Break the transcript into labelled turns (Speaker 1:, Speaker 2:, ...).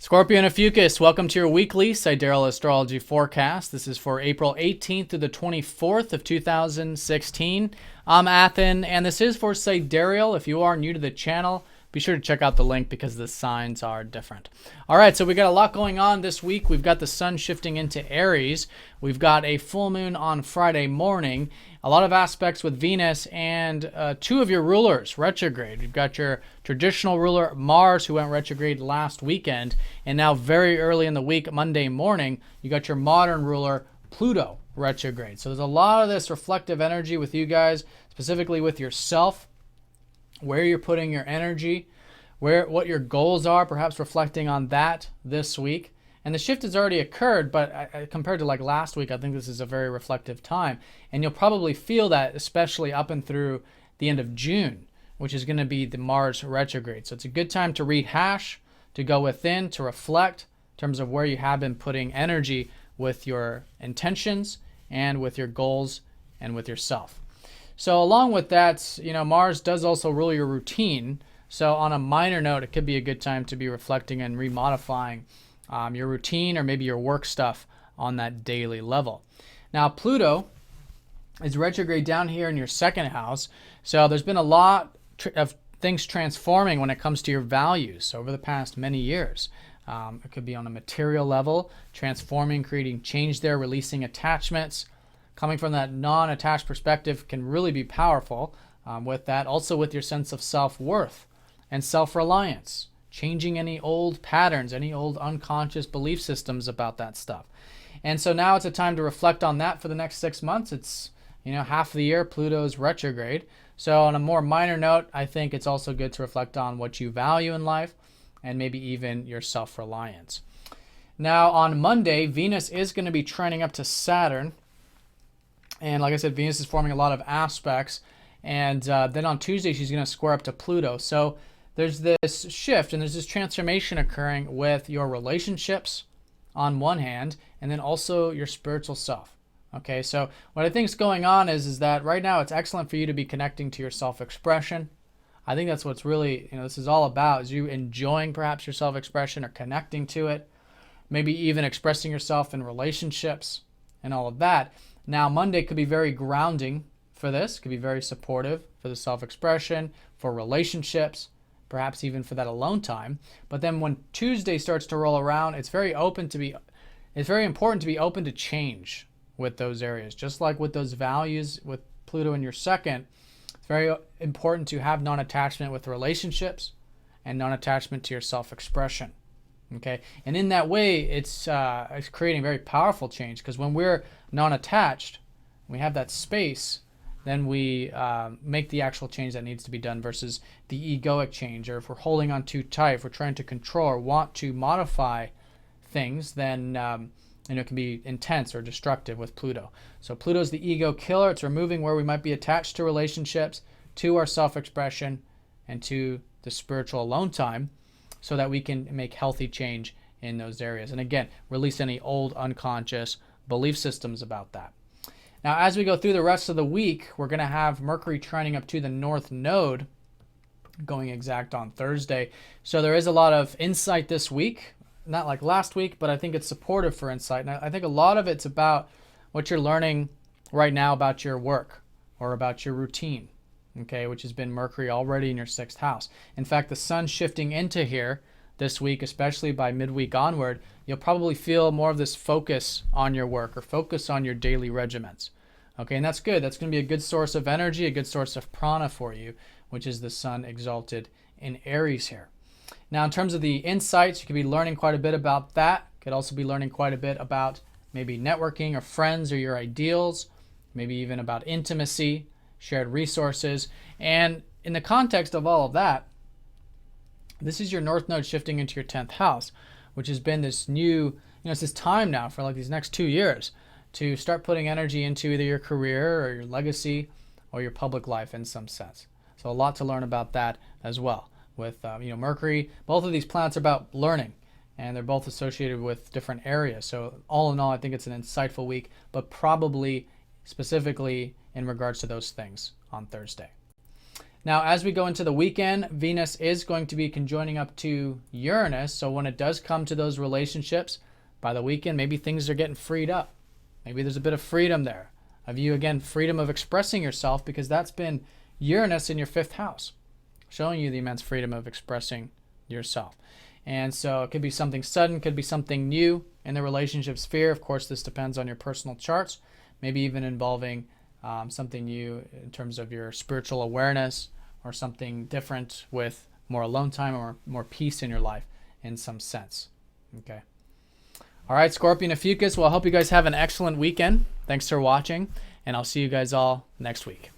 Speaker 1: Scorpio Ophiuchus, welcome to your weekly Sidereal Astrology forecast. This is for April 18th to the 24th of 2016. I'm Athen, and this is for Sidereal. If you are new to the channel, be sure to check out the link because the signs are different. All right, so we got a lot going on this week. We've got the sun shifting into Aries. We've got a full moon on Friday morning. A lot of aspects with Venus and two of your rulers retrograde. You've got your traditional ruler Mars, who went retrograde last weekend, and now very early in the week, Monday morning, you got your modern ruler Pluto retrograde. So there's a lot of this reflective energy with you guys, specifically with yourself, where you're putting your energy, what your goals are, perhaps reflecting on that this week. And the shift has already occurred, but compared to like last week, I think this is a very reflective time. And you'll probably feel that, especially up and through the end of June, which is going to be the Mars retrograde. So it's a good time to rehash, to go within, to reflect in terms of where you have been putting energy with your intentions and with your goals and with yourself. So along with that, Mars does also rule your routine. So on a minor note, it could be a good time to be reflecting and remodifying your routine or maybe your work stuff on that daily level. Now, Pluto is retrograde down here in your second house. So there's been a lot of things transforming when it comes to your values over the past many years. It could be on a material level, transforming, creating change there, releasing attachments. Coming from that non-attached perspective can really be powerful with that. Also with your sense of self-worth and self-reliance. Changing any old patterns, any old unconscious belief systems about that stuff. And so now it's a time to reflect on that for the next 6 months. It's, half the year Pluto's retrograde. So on a more minor note, I think it's also good to reflect on what you value in life and maybe even your self-reliance. Now on Monday, Venus is going to be trending up to Saturn. And like I said, Venus is forming a lot of aspects. And then on Tuesday, she's going to square up to Pluto. So there's this shift and there's this transformation occurring with your relationships on one hand, and then also your spiritual self. Okay, so what I think is going on is that right now it's excellent for you to be connecting to your self-expression. I think that's what's really, this is all about, is you enjoying perhaps your self-expression or connecting to it, maybe even expressing yourself in relationships and all of that. Now, Monday could be very grounding for this, could be very supportive for the self-expression, for relationships, perhaps even for that alone time. But then when Tuesday starts to roll around, it's very important to be open to change with those areas. Just like with those values with Pluto in your second, it's very important to have non-attachment with relationships and non-attachment to your self-expression. Okay, and in that way, it's creating very powerful change, because when we're non-attached, we have that space, then we make the actual change that needs to be done versus the egoic change. Or if we're holding on too tight, if we're trying to control or want to modify things, then it can be intense or destructive with Pluto. So Pluto's the ego killer. It's removing where we might be attached to relationships, to our self-expression, and to the spiritual alone time, so that we can make healthy change in those areas. And again, release any old unconscious belief systems about that. Now, as we go through the rest of the week, we're going to have Mercury trending up to the North Node, going exact on Thursday. So there is a lot of insight this week, not like last week, but I think it's supportive for insight. And I think a lot of it's about what you're learning right now about your work or about your routine, okay, which has been Mercury already in your sixth house. In fact, the sun shifting into here this week, especially by midweek onward, you'll probably feel more of this focus on your work or focus on your daily regiments. Okay, and that's good. That's going to be a good source of energy, a good source of prana for you, which is the sun exalted in Aries here. Now, in terms of the insights, you could be learning quite a bit about that. You could also be learning quite a bit about maybe networking or friends or your ideals, maybe even about intimacy, shared resources. And in the context of all of that, this is your North Node shifting into your 10th house, which has been this new, it's this time now for like these next 2 years to start putting energy into either your career or your legacy or your public life in some sense. So a lot to learn about that as well. With Mercury, both of these planets are about learning, and they're both associated with different areas. So all in all, I think it's an insightful week, but probably specifically in regards to those things on Thursday. Now, as we go into the weekend, Venus is going to be conjoining up to Uranus. So when it does come to those relationships, by the weekend, maybe things are getting freed up. Maybe there's a bit of freedom there. Of you, again, freedom of expressing yourself, because that's been Uranus in your 5th house, showing you the immense freedom of expressing yourself. And so it could be something sudden, could be something new in the relationship sphere. Of course, this depends on your personal charts, maybe even involving something new in terms of your spiritual awareness, or something different with more alone time or more peace in your life in some sense. Okay. All right, Scorpio Ophiuchus. Well, I hope you guys have an excellent weekend. Thanks for watching, and I'll see you guys all next week.